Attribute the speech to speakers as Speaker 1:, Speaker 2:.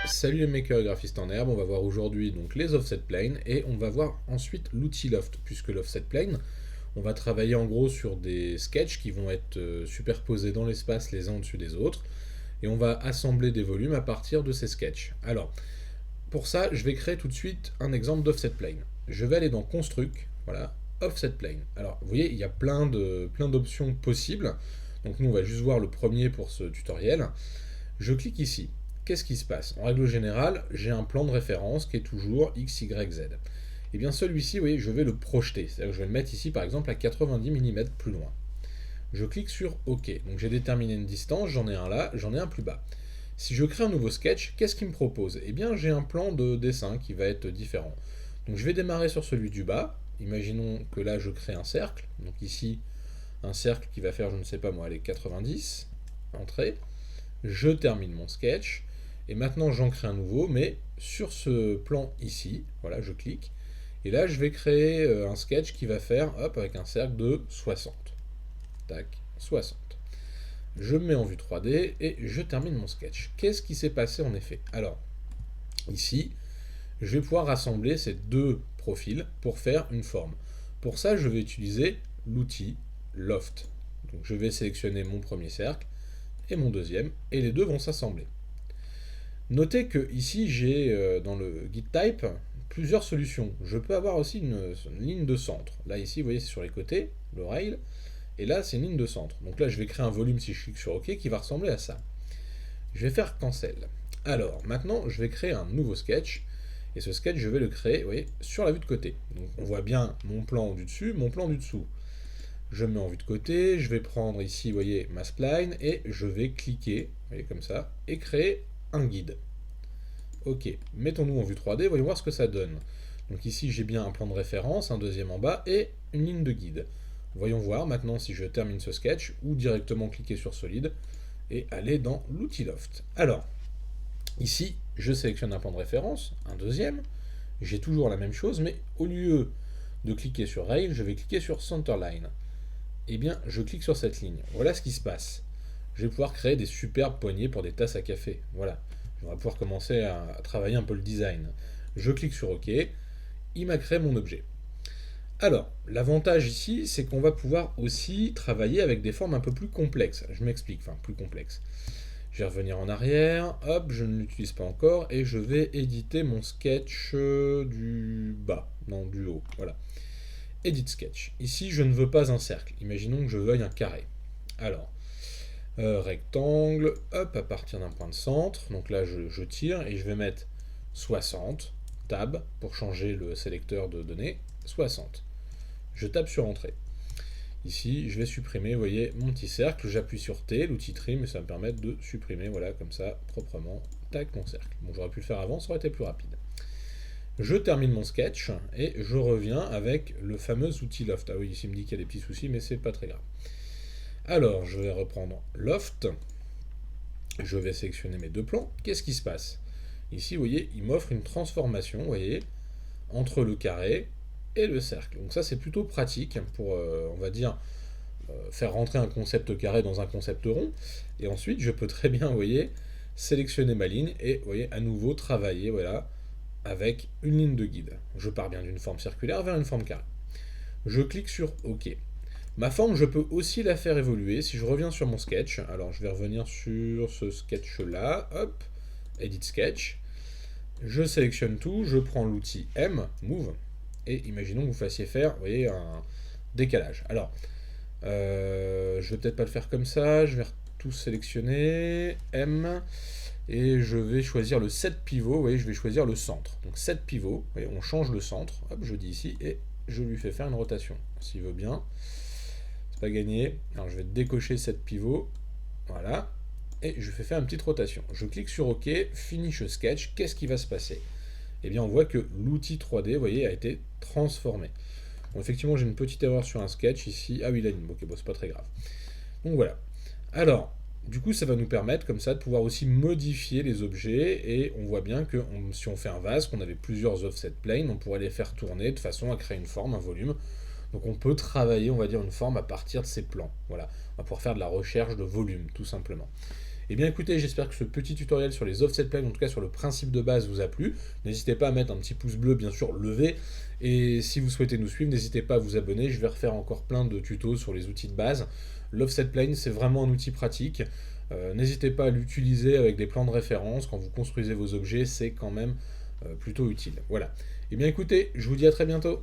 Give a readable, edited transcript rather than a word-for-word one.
Speaker 1: Salut les makers et graphistes en herbe, on va voir aujourd'hui donc les offset planes et on va voir ensuite l'outil loft, puisque l'offset plane, on va travailler en gros sur des sketchs qui vont être superposés dans l'espace les uns au-dessus des autres et on va assembler des volumes à partir de ces sketchs. Alors, pour ça, je vais créer tout de suite un exemple d'offset plane. Je vais aller dans construct, voilà, offset plane. Alors, vous voyez, il y a plein d'options possibles. Donc nous, on va juste voir le premier pour ce tutoriel. Je clique ici. Qu'est-ce qui se passe? En règle générale, j'ai un plan de référence qui est toujours x, y, z. Et bien celui-ci, vous voyez, je vais le projeter. C'est-à-dire que je vais le mettre ici, par exemple, à 90 mm plus loin. Je clique sur OK. Donc j'ai déterminé une distance, j'en ai un là, j'en ai un plus bas. Si je crée un nouveau sketch, qu'est-ce qu'il me propose? Eh bien, j'ai un plan de dessin qui va être différent. Donc je vais démarrer sur celui du bas. Imaginons que là, je crée un cercle. Donc ici, un cercle qui va faire, je ne sais pas moi, allez, 90. Entrée. Je termine mon sketch. Et maintenant, j'en crée un nouveau, mais sur ce plan ici, voilà, je clique. Et là, je vais créer un sketch qui va faire, hop, avec un cercle de 60. Tac, 60. Je me mets en vue 3D et je termine mon sketch. Qu'est-ce qui s'est passé en effet? Alors, ici, je vais pouvoir rassembler ces deux profils pour faire une forme. Pour ça, je vais utiliser l'outil Loft. Donc, je vais sélectionner mon premier cercle et mon deuxième, et les deux vont s'assembler. Notez que ici, j'ai dans le git type plusieurs solutions. Je peux avoir aussi une ligne de centre. Là, ici, vous voyez, c'est sur les côtés, le rail. Et là, c'est une ligne de centre. Donc là, je vais créer un volume si je clique sur OK qui va ressembler à ça. Je vais faire cancel. Alors, maintenant, je vais créer un nouveau sketch. Et ce sketch, je vais le créer, vous voyez, sur la vue de côté. Donc on voit bien mon plan du dessus, mon plan du dessous. Je me mets en vue de côté, je vais prendre ici, vous voyez, ma spline, et je vais cliquer, vous voyez, comme ça, et créer un guide. Ok, mettons-nous en vue 3D, voyons voir ce que ça donne. Donc ici, j'ai bien un plan de référence, un deuxième en bas, et une ligne de guide. Voyons voir maintenant si je termine ce sketch, ou directement cliquer sur Solid, et aller dans l'outil Loft. Alors, ici, je sélectionne un plan de référence, un deuxième, j'ai toujours la même chose, mais au lieu de cliquer sur Rail, je vais cliquer sur Centerline. Eh bien, je clique sur cette ligne. Voilà ce qui se passe. Je vais pouvoir créer des superbes poignées pour des tasses à café. Voilà. On va pouvoir commencer à travailler un peu le design. Je clique sur OK. Il m'a créé mon objet. Alors, l'avantage ici, c'est qu'on va pouvoir aussi travailler avec des formes un peu plus complexes. Je m'explique, enfin plus complexes. Je vais revenir en arrière, hop, je ne l'utilise pas encore, et je vais éditer mon sketch du bas, non, du haut, voilà. Edit sketch. Ici, je ne veux pas un cercle. Imaginons que je veuille un carré. Alors, rectangle, hop, à partir d'un point de centre. Donc là, je tire et je vais mettre 60, tab, pour changer le sélecteur de données, 60. Je tape sur Entrée. Ici, je vais supprimer, vous voyez, mon petit cercle, j'appuie sur T, l'outil trim, et ça va me permettre de supprimer, voilà, comme ça, proprement, tac, mon cercle. Bon, j'aurais pu le faire avant, ça aurait été plus rapide. Je termine mon sketch, et je reviens avec le fameux outil Loft. Ah oui, ici il me dit qu'il y a des petits soucis, mais c'est pas très grave. Alors, je vais reprendre Loft, je vais sélectionner mes deux plans. Qu'est-ce qui se passe? Ici, vous voyez, il m'offre une transformation, vous voyez, entre le carré et le cercle. Donc ça, c'est plutôt pratique pour, on va dire, faire rentrer un concept carré dans un concept rond. Et ensuite, je peux très bien, vous voyez, sélectionner ma ligne et, vous voyez, à nouveau travailler, voilà, avec une ligne de guide. Je pars bien d'une forme circulaire vers une forme carrée. Je clique sur OK. Ma forme, je peux aussi la faire évoluer. Si je reviens sur mon sketch, alors je vais revenir sur ce sketch-là, hop, Edit Sketch. Je sélectionne tout, je prends l'outil M, Move, et imaginons que vous fassiez faire, vous voyez, un décalage. Alors, je vais peut-être pas le faire comme ça, je vais tout sélectionner, M, et je vais choisir le set pivot, vous voyez, je vais choisir le centre. Donc set pivot, vous voyez, on change le centre, hop, je dis ici, et je lui fais faire une rotation, s'il veut bien. C'est pas gagné, alors je vais décocher set pivot, voilà, et je fais faire une petite rotation. Je clique sur OK, Finish Sketch, qu'est-ce qui va se passer? Eh bien on voit que l'outil 3D, vous voyez, a été transformé. Bon, effectivement, j'ai une petite erreur sur un sketch ici. Ah oui, la ligne, ok, bon, c'est pas très grave. Donc voilà. Alors, du coup, ça va nous permettre comme ça de pouvoir aussi modifier les objets et on voit bien que si on fait un vase, qu'on avait plusieurs offset planes, on pourrait les faire tourner de façon à créer une forme, un volume. Donc on peut travailler, on va dire, une forme à partir de ces plans. Voilà, on va pouvoir faire de la recherche de volume, tout simplement. Eh bien écoutez, j'espère que ce petit tutoriel sur les offset planes, en tout cas sur le principe de base, vous a plu. N'hésitez pas à mettre un petit pouce bleu, bien sûr, levé. Et si vous souhaitez nous suivre, n'hésitez pas à vous abonner. Je vais refaire encore plein de tutos sur les outils de base. L'offset plane, c'est vraiment un outil pratique. N'hésitez pas à l'utiliser avec des plans de référence. Quand vous construisez vos objets, c'est quand même plutôt utile. Voilà. Eh bien écoutez, je vous dis à très bientôt.